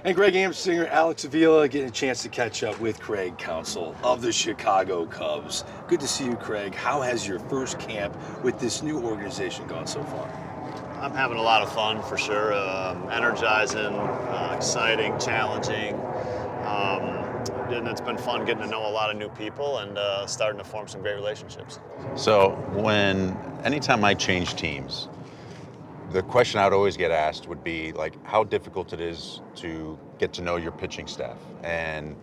And Greg Amsinger, Alex Avila getting a chance to catch up with Craig Counsell of the Chicago Cubs. Good to see you, Craig. How has your first camp with this new organization gone so far? I'm having a lot of fun for sure. Energizing, exciting, challenging. And it's been fun getting to know a lot of new people and starting to form some great relationships. So anytime I change teams, the question I'd always get asked would be like how difficult it is to get to know your pitching staff. And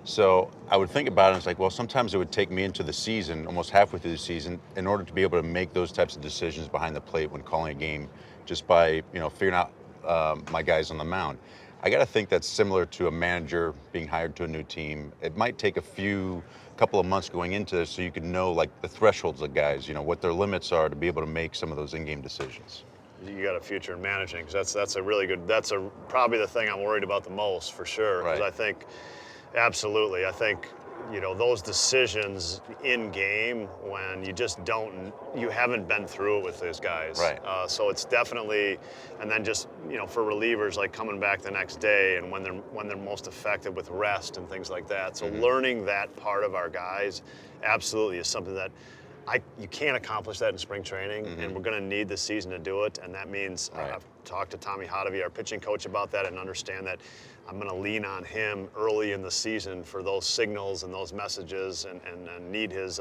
so I would think about it, and it's like, well, sometimes it would take me into the season, almost halfway through the season, in order to be able to make those types of decisions behind the plate when calling a game, just by figuring out my guys on the mound. I got to think that's similar to a manager being hired to a new team. It might take a couple of months going into this so you can know like the thresholds of guys, what their limits are to be able to make some of those in-game decisions. You got a future in managing, because that's a really good. That's probably the thing I'm worried about the most for sure. Because Right. I think, absolutely, I think those decisions in game when you haven't been through it with those guys. Right. So it's definitely, and then just for relievers like coming back the next day and when they're most effective with rest and things like that. So learning that part of our guys absolutely is something that. You can't accomplish that in spring training, and we're going to need the season to do it. And that means I've talked to Tommy Hotovy, our pitching coach, about that, and understand that I'm going to lean on him early in the season for those signals and those messages, and need his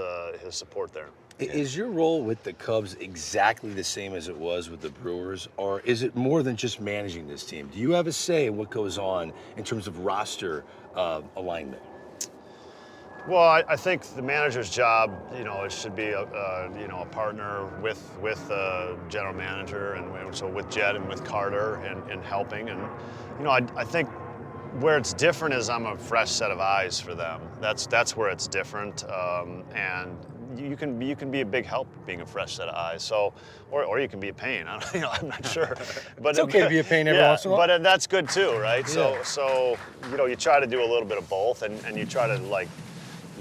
support there. Is your role with the Cubs exactly the same as it was with the Brewers, or is it more than just managing this team? Do you have a say in what goes on in terms of roster alignment? Well, I think the manager's job, it should be a partner with the general manager, and so with Jed and with Carter and helping. And I think where it's different is I'm a fresh set of eyes for them. That's where it's different, and you can be a big help being a fresh set of eyes. So, or you can be a pain. I'm not sure. But It's okay to be a pain every once in a while. But that's good too, right? Yeah. So you try to do a little bit of both, and you try to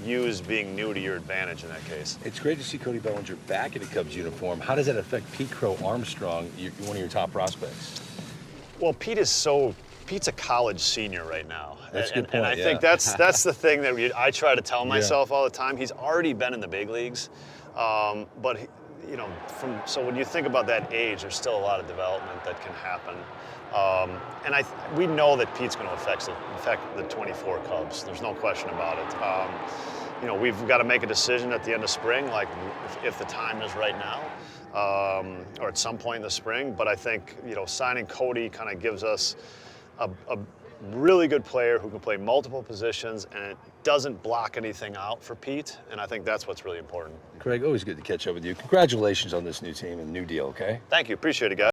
use being new to your advantage in that case. It's great to see Cody Bellinger back in a Cubs uniform. How does that affect Pete Crow Armstrong, one of your top prospects? Well, Pete's a college senior right now. That's a good point. And I think that's the thing that I try to tell myself all the time. He's already been in the big leagues, but so when you think about that age, there's still a lot of development that can happen. And we know that Pete's going to affect the 24 Cubs. There's no question about it. We've got to make a decision at the end of spring, like if the time is right now, or at some point in the spring. But I think signing Cody kind of gives us a really good player who can play multiple positions, and it doesn't block anything out for Pete. And I think that's what's really important. Craig, always good to catch up with you. Congratulations on this new team and new deal, okay? Thank you. Appreciate it, guys.